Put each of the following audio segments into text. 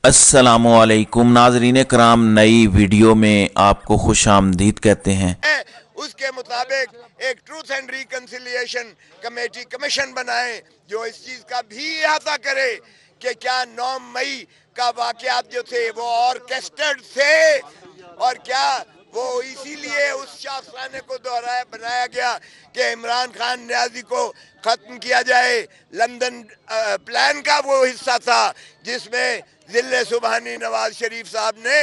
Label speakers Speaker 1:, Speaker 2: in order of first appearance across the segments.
Speaker 1: अस्सलामुअलैकुम नाजरीन कराम, नई वीडियो में आपको खुश आमदीद कहते हैं।
Speaker 2: उसके मुताबिक एक truth and reconciliation committee commission बनाए जो इस चीज का भी अहाता करे कि क्या 9 मई का वाकयात जो थे वो ऑर्केस्ट्रेड थे और क्या वो इसीलिए उस शासखाने को दोहराया बनाया गया कि इमरान खान न्याजी को खत्म किया जाए। लंदन प्लान का वो हिस्सा था जिसमें जिले सुबहानी नवाज शरीफ साहब ने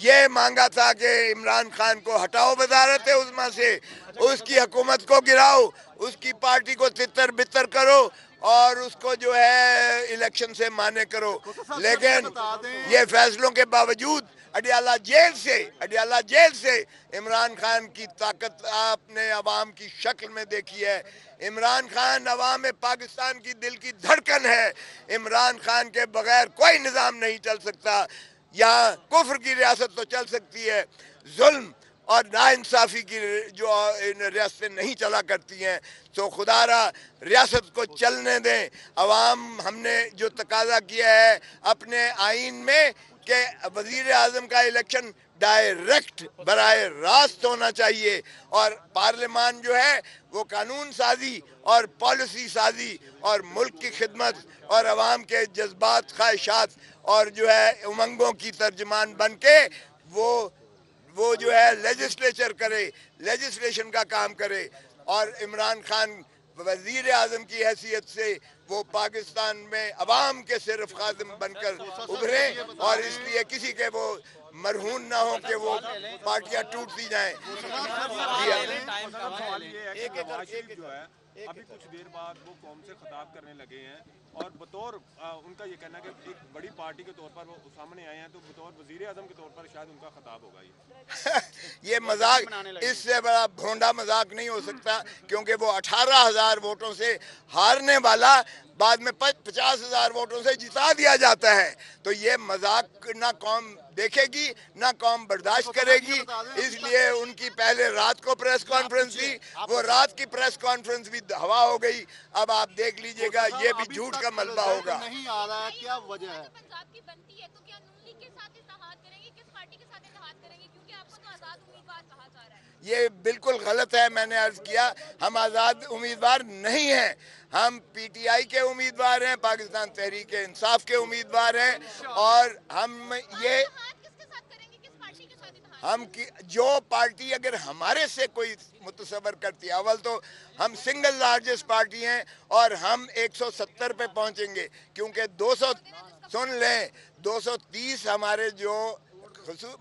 Speaker 2: ये मांगा था कि इमरान खान को हटाओ वजारत उज़्मा से, उसकी हुकूमत को गिराओ, उसकी पार्टी को तितर बितर करो और उसको जो है इलेक्शन से माने करो। लेकिन ये फैसलों के बावजूद अडियाला जेल से इमरान खान की ताकत आपने अवाम की शक्ल में देखी है। इमरान खान अवाम पाकिस्तान की दिल की धड़कन है। इमरान खान के बगैर कोई निज़ाम नहीं चल सकता। यहाँ कुफ्र की रियासत तो चल सकती है, जुल्म और नाइंसाफ़ी की जो रियासतें नहीं चला करती हैं। तो खुदारा रियासत को चलने दें। अवाम हमने जो तकाजा किया है अपने आइन में कि वज़ीर आज़म का इलेक्शन डायरेक्ट बराए रास्त होना चाहिए और पार्लियामान जो है वो कानून साजी और पॉलिसी साजी और मुल्क की खिदमत और अवाम के जज्बात ख्वाहिशात और जो है उमंगों की तर्जमान बन के वो जो है लेजिस्लेचर करे, लेजिस्लेशन का काम करे और इमरान खान वजीर आज़म की हैसियत से वो पाकिस्तान में अवाम के सिर्फ खादिम बनकर उभरे और इसलिए किसी के वो मरहून ना हो कि वो पार्टियां टूटती जाएं।
Speaker 3: अभी कुछ देर बाद वो कौम से खिताब करने लगे हैं और बतौर उनका ये कहना है कि एक बड़ी पार्टी के तौर पर वो सामने आए हैं, तो बतौर वजीर आज़म के तौर पर शायद उनका खिताब होगा
Speaker 2: ये मजाक, इससे बड़ा भोंडा मजाक नहीं हो सकता क्योंकि वो 18,000 वोटों से हारने वाला बाद में 50,000 वोटों से जिता दिया जाता है। तो ये मजाक ना कौम देखेगी ना कौम बर्दाश्त करेगी। इसलिए उनकी पहले रात को प्रेस कॉन्फ्रेंस थी, वो रात की प्रेस कॉन्फ्रेंस भी हवा हो गई। अब आप देख लीजिएगा ये भी झूठ का मलबा होगा।
Speaker 4: नहीं आ रहा है, क्या वजह है?
Speaker 5: पंजाब की बनती है तो क्या नून लीग के साथ इत्तेहाद करेंगे? किस पार्टी के साथ इत्तेहाद करेंगे? क्योंकि आपको तो आजाद उम्मीदवार कहा जा रहा है।
Speaker 2: ये बिल्कुल गलत है। मैंने अर्ज किया हम आज़ाद उम्मीदवार नहीं हैं, हम पीटीआई के उम्मीदवार हैं, पाकिस्तान तहरीक इंसाफ के उम्मीदवार हैं और हम ये हम की जो पार्टी अगर हमारे से कोई मुतसवर करती है, अव्वल तो हम सिंगल लार्जेस्ट पार्टी हैं और हम 170 पे पहुंचेंगे क्योंकि 200 सुन लें 230 हमारे जो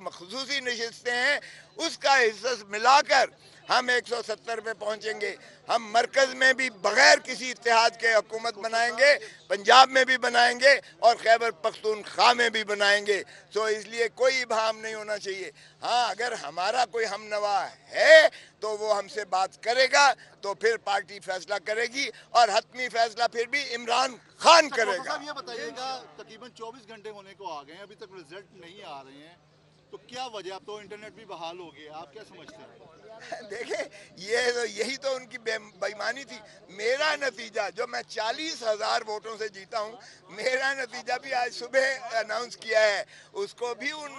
Speaker 2: खुसूसी नशिस्तें हैं उसका हिस्सा मिलाकर हम 170 पे पहुंचेंगे। हम मरकज़ में भी बगैर किसी इत्तेहाद के हुकूमत बनाएंगे, पंजाब में भी बनाएंगे और खैबर पख्तूनख्वा में भी बनाएंगे। तो इसलिए कोई इबहम नहीं होना चाहिए। हाँ, अगर हमारा कोई हमनवा है तो वो हमसे बात करेगा तो फिर पार्टी फैसला करेगी और हतमी फैसला फिर भी इमरान खान करेगा।
Speaker 4: ये बताइएगा, तकरीबन 24 घंटे होने को आ गए हैं, अभी तक रिजल्ट नहीं आ रहे हैं, तो क्या वजह? अब तो इंटरनेट भी बहाल हो गया, आप क्या समझते हैं?
Speaker 2: देखें, यही तो उनकी बेईमानी थी। मेरा नतीजा जो मैं 40,000 वोटों से जीता हूँ, मेरा नतीजा भी आज सुबह अनाउंस किया है। उसको भी उन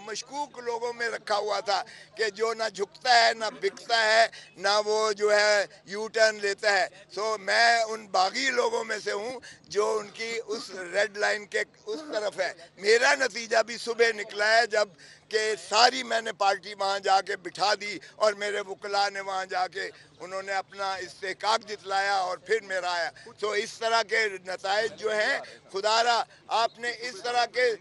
Speaker 2: मशकूक लोगों में रखा हुआ था कि जो ना झुकता है ना बिकता है ना वो जो है यू टर्न लेता है। सो मैं उन बागी लोगों में से हूँ जो उनकी उस रेड लाइन के उस तरफ है। मेरा नतीजा भी सुबह निकला है जब कि सारी मैंने पार्टी वहाँ जाके बिठा दी और मेरे वकला ने वहाँ जाके उन्होंने अपना इस्तेकाक जितलाया और फिर मेरा आया। तो इस तरह के नताइज जो हैं, खुदारा आपने इस तरह के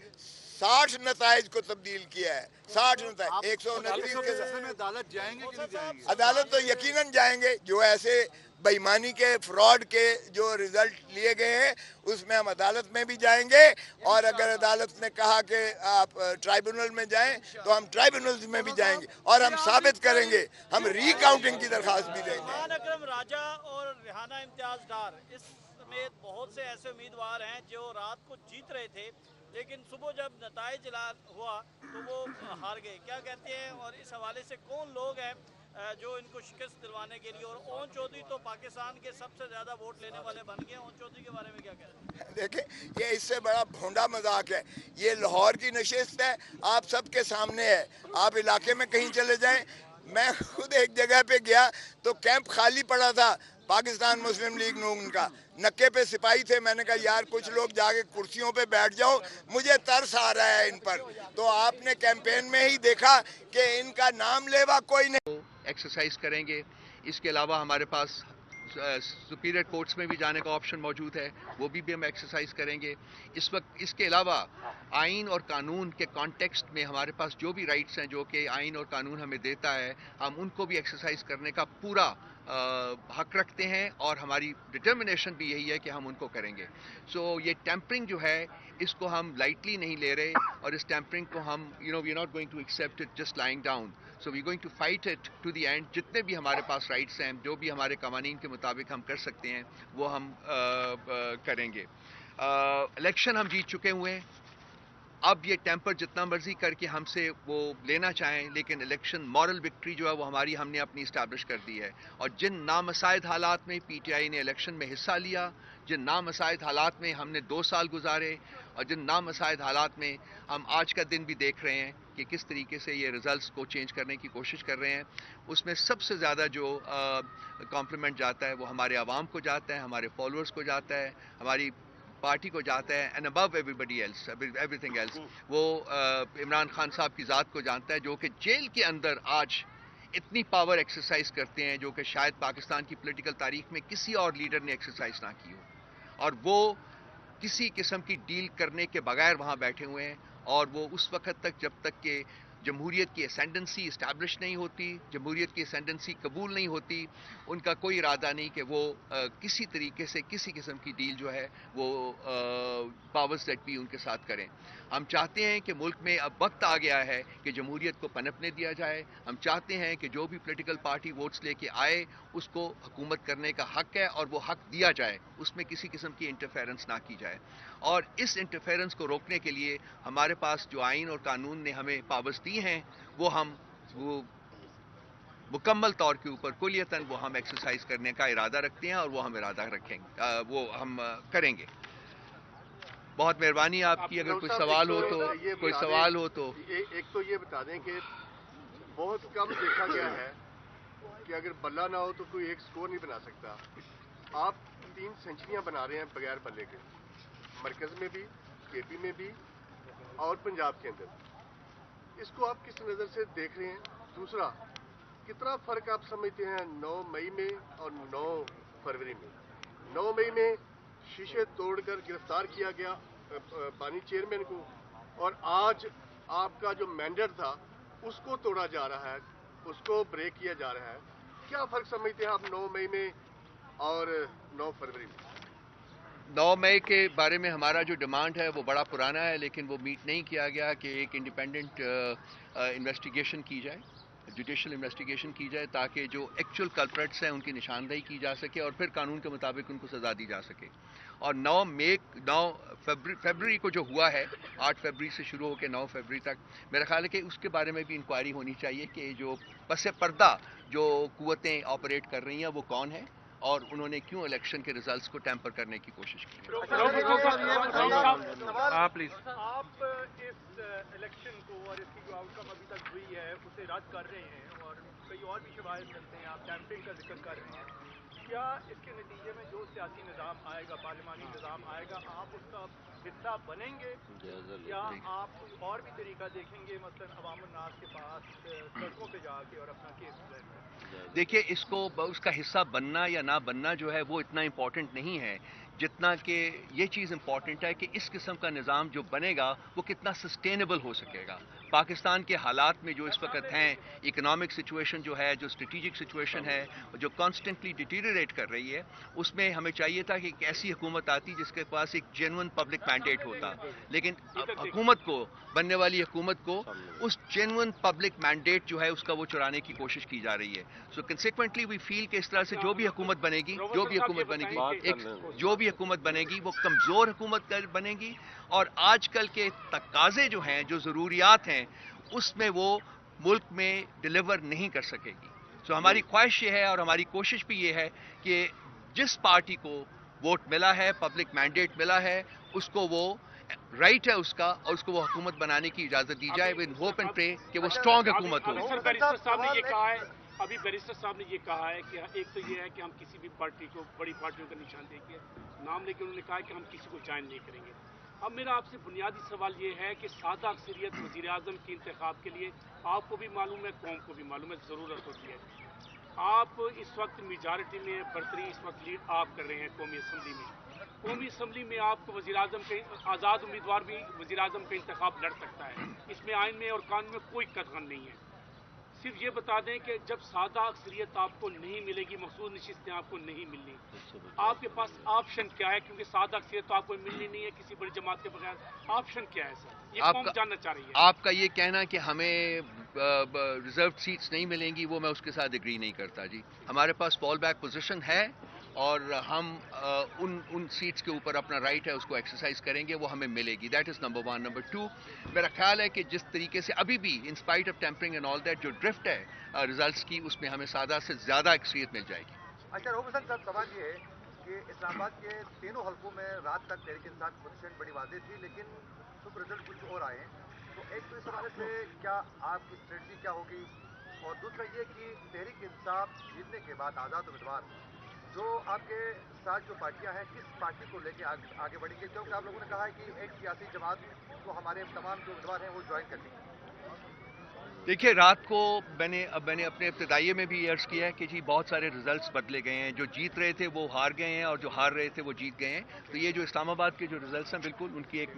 Speaker 2: 60 नताइज को तब्दील किया है। 60 नताइज 129 के
Speaker 4: अदालत जाएंगे कि नहीं जाएंगे?
Speaker 2: अदालत तो यकीनन जाएंगे। जो ऐसे बेईमानी के फ्रॉड के जो रिजल्ट लिए गए हैं उसमें हम अदालत में भी जाएंगे और अगर अदालत ने कहा कि आप ट्राइब्यूनल में जाएं तो हम ट्राइब्यूनल में भी जाएंगे और हम साबित करेंगे, हम रिकाउंटिंग की दरख्वास्त भी देंगे।
Speaker 6: खान अकरम राजा और रेहाना इम्तियाज डार इस समेत बहुत से ऐसे उम्मीदवार हैं जो रात को जीत रहे थे लेकिन सुबह जब नताइज ऐलान हुआ तो वो हार गए। क्या कहते हैं और इस हवाले से कौन लोग हैं जो इनको शिकस्त दिलवाने के लिए। और ओन चौधरी तो पाकिस्तान के सबसे ज़्यादा वोट लेने वाले बन गए। ओन चौधरी के बारे में क्या कह रहे हैं?
Speaker 2: देखिए, ये इससे बड़ा भोंडा मजाक है। ये लाहौर की नशिस्त है, आप सबके सामने है। आप इलाके में कहीं चले जाएं, मैं खुद एक जगह पे गया तो कैंप खाली पड़ा था पाकिस्तान मुस्लिम लीग नून का, नक्के पे सिपाही थे। मैंने कहा यार कुछ लोग जाके कुर्सियों पे बैठ जाओ, मुझे तरस आ रहा है इन पर। तो आपने कैंपेन में ही देखा कि इनका नाम लेवा कोई नहीं।
Speaker 7: एक्सरसाइज करेंगे। इसके अलावा हमारे पास सुपीरियर कोर्ट्स में भी जाने का ऑप्शन मौजूद है, वो भी हम एक्सरसाइज करेंगे इस वक्त। इसके अलावा आइन और कानून के कॉन्टेक्स्ट में हमारे पास जो भी राइट्स हैं जो कि आइन और कानून हमें देता है, हम उनको भी एक्सरसाइज करने का पूरा हक रखते हैं और हमारी डिटर्मिनेशन भी यही है कि हम उनको करेंगे। सो ये टेम्परिंग जो है इसको हम लाइटली नहीं ले रहे और इस टेम्परिंग को हम we are not going to accept it just lying down. So we going to fight it to the end. जितने भी हमारे पास राइट्स हैं, जो भी हमारे कवानीन के मुताबिक हम कर सकते हैं, वो हम करेंगे। इलेक्शन हम जीत चुके हुए हैं। अब ये टेम्पर जितना मर्जी करके हमसे वो लेना चाहें, लेकिन इलेक्शन मॉरल विक्ट्री जो है वो हमने अपनी इस्टेब्लिश कर दी है। और जिन नामसाइद हालात में पीटीआई ने इलेक्शन में हिस्सा लिया, जिन नामसाइद हालात में हमने 2 साल गुजारे और जिन नामसाइद हालात में हम आज का दिन भी देख रहे हैं कि किस तरीके से ये रिजल्ट्स को चेंज करने की कोशिश कर रहे हैं, उसमें सबसे ज़्यादा जो कॉम्प्लीमेंट जाता है वो हमारे आवाम को जाता है, हमारे फॉलोअर्स को जाता है, हमारी पार्टी को जाता है, and above everybody else, everything else वो इमरान खान साहब की ज़ात को जानता है, जो कि जेल के अंदर आज इतनी पावर एक्सरसाइज करते हैं जो कि शायद पाकिस्तान की पॉलिटिकल तारीख में किसी और लीडर ने एक्सरसाइज ना की हो। और वो किसी किस्म की डील करने के बगैर वहाँ बैठे हुए हैं और वो उस वक्त तक जब तक कि जमहूरियत की एसेंडेंसी इस्टेब्लिश नहीं होती, जमहूरियत की एसेंडेंसी कबूल नहीं होती, उनका कोई इरादा नहीं कि वो किसी तरीके से किसी किस्म की डील जो है वो पावर्स दैट भी उनके साथ करें। हम चाहते हैं कि मुल्क में अब वक्त आ गया है कि जमहूरियत को पनपने दिया जाए। हम चाहते हैं कि जो भी पॉलिटिकल पार्टी वोट्स लेके आए उसको हुकूमत करने का हक है और वो हक दिया जाए, उसमें किसी किस्म की इंटरफेरेंस ना की जाए। और इस इंटरफेरेंस को रोकने के लिए हमारे पास जो आइन और कानून ने हमें पावर्स दी हैं वो मुकम्मल तौर के ऊपर कुलियतन वो हम एक्सरसाइज करने का इरादा रखते हैं और वो हम इरादा रखेंगे, वो हम करेंगे। बहुत मेहरबानी आपकी। अगर कोई सवाल हो तो
Speaker 8: एक तो ये बता दें कि बहुत कम देखा गया है कि अगर बल्ला ना हो तो कोई एक स्कोर नहीं बना सकता। आप 3 सेंचुरियां बना रहे हैं बगैर बल्ले के, मरकज में भी, केपी में भी और पंजाब के अंदर। इसको आप किस नज़र से देख रहे हैं? दूसरा, कितना फ़र्क आप समझते हैं 9 मई में और 9 फरवरी में? 9 मई में शीशे तोड़कर गिरफ्तार किया गया बानी चेयरमैन को, और आज आपका जो मैंडेट था उसको तोड़ा जा रहा है, उसको ब्रेक किया जा रहा है। क्या फ़र्क समझते हैं आप 9 मई में और 9 फरवरी में?
Speaker 7: 9 मई के बारे में हमारा जो डिमांड है वो बड़ा पुराना है, लेकिन वो मीट नहीं किया गया कि एक इंडिपेंडेंट इन्वेस्टिगेशन की जाए, जुडिशल इन्वेस्टिगेशन की जाए, ताकि जो एक्चुअल कल्प्रेट्स हैं उनकी निशानदेही की जा सके और फिर कानून के मुताबिक उनको सज़ा दी जा सके। और 9 फरवरी को जो हुआ है, 8 फरवरी से शुरू होकर 9 फरवरी तक, मेरा ख्याल है कि उसके बारे में भी इंक्वायरी होनी चाहिए कि जो पस पर्दा जो कुव्वतें ऑपरेट कर रही हैं वो कौन है और उन्होंने क्यों इलेक्शन के रिजल्ट्स को टैंपर करने की कोशिश की।
Speaker 3: आप प्लीज।
Speaker 9: आप इस इलेक्शन को और इसकी जो आउटकम अभी तक हुई है उसे रद्द कर रहे हैं और कई और भी शवाहिद करते हैं, आप टैंपरिंग का जिक्र कर रहे हैं। क्या इसके नतीजे में जो सियासी निज़ाम आएगा, पार्लिमानी निज़ाम आएगा, आप उसका हिस्सा बनेंगे या आप कोई और भी तरीका देखेंगे, मसलन अवाम उन्नास के पास सड़कों पे जाके और अपना केस प्रेजेंट?
Speaker 7: देखिए, इसको उसका हिस्सा बनना या ना बनना जो है वो इतना इम्पोर्टेंट नहीं है जितना कि ये चीज़ इम्पॉर्टेंट है कि इस किस्म का निज़ाम जो बनेगा वो कितना सस्टेनेबल हो सकेगा। पाकिस्तान के हालात में जो इस वक्त हैं, इकोनॉमिक सिचुएशन जो है, जो स्ट्रेटिजिक सिचुएशन है, जो कॉन्स्टेंटली डिटीरियरेट कर रही है, उसमें हमें चाहिए था कि एक ऐसी हुकूमत आती जिसके पास एक जेन्युइन पब्लिक मैंडेट होता। लेकिन हुकूमत को, बनने वाली हुकूमत को उस जेन्युइन पब्लिक मैंडेट जो है उसका वो चुराने की कोशिश की जा रही है। सो कंसिक्वेंटली वी फील कि इस तरह से जो भी हुकूमत बनेगी वो कमज़ोर हुकूमत बनेगी और आजकल के तकाज़े जो हैं, जो ज़रूरियात हैं, उसमें वो मुल्क में डिलीवर नहीं कर सकेगी। सो हमारी ख्वाहिश ये है और हमारी कोशिश भी ये है कि जिस पार्टी को वोट मिला है, पब्लिक मैंडेट मिला है, उसको वो राइट है उसका, और उसको वो हुकूमत बनाने की इजाजत दी जाए विद होप एंड प्रे कि वो स्ट्रांग हुकूमत हो।
Speaker 10: सर, बैरिस्टर साहब ने ये कहा है, अभी बैरिस्टर साहब ने ये कहा है कि एक तो ये है कि हम किसी भी पार्टी को, बड़ी पार्टियों का निशान देके नाम लेके उन्होंने कहा है कि हम किसी को ज्वाइन नहीं करेंगे। अब मेरा आपसे बुनियादी सवाल ये है कि सादा अक्सरियत वज़ीर आज़म के इंतखाब के लिए आपको भी मालूम है, कौम को भी मालूम है, ज़रूरत होती है। आप इस वक्त मेजॉरिटी में बरतरी इस वक्त लीड आप कर रहे हैं कौमी असम्बली में। कौमी असम्बली में आपको वज़ीर आज़म के आज़ाद उम्मीदवार भी वज़ीर आज़म का इंतखाब लड़ सकता है, इसमें आइन में और कानून में कोई कतगन नहीं है। सिर्फ ये बता दें कि जब सादा अक्सरियत आपको नहीं मिलेगी, मखसूस नशिस्तें आपको नहीं मिलनी, आपके पास ऑप्शन क्या है? क्योंकि सादा अक्सरियत तो आपको मिलनी नहीं है किसी बड़ी जमात के बगैर, ऑप्शन क्या है सर? ये कौन जानना चाह रही है।
Speaker 7: आपका ये कहना कि हमें रिजर्व सीट्स नहीं मिलेंगी, वो मैं उसके साथ एग्री नहीं करता जी। हमारे पास फॉल बैक पोजीशन है और हम उन सीट्स के ऊपर अपना राइट है उसको एक्सरसाइज करेंगे, वो हमें मिलेगी। That is number 1। नंबर 2, मेरा ख्याल है कि जिस तरीके से अभी भी in spite of tampering and all that जो ड्रिफ्ट है रिजल्ट्स की, उसमें हमें सादा से ज़्यादा अक्सरियत मिल जाएगी।
Speaker 11: अच्छा रोहन साहब, सवाल ये है कि इस्लामाबाद के तीनों हल्कों में रात तक तहरीक इंसाफ की पोजीशन बड़ी वाज़ेह थी, लेकिन सुपर रिजल्ट कुछ और आए हैं। तो एक तो इस हवाले से क्या आपकी स्ट्रेटजी क्या होगी, और दूसरा ये कि तहरीक इंसाफ जीतने के बाद आज़ाद उम्मीदवार जो आपके साथ जो पार्टियां हैं, किस पार्टी को लेके आगे बढ़ेंगे? क्योंकि आप लोगों ने कहा है कि एक सियासी जमात को हमारे तमाम जो उम्मीदवार हैं वो ज्वाइन कर लेंगे।
Speaker 7: देखिए, रात को मैंने अपने इब्तिदाइये में भी अर्ज़ किया है कि जी बहुत सारे रिजल्ट्स बदले गए हैं, जो जीत रहे थे वो हार गए हैं और जो हार रहे थे वो जीत गए हैं। तो ये जो इस्लामाबाद के जो रिजल्ट्स हैं, बिल्कुल उनकी एक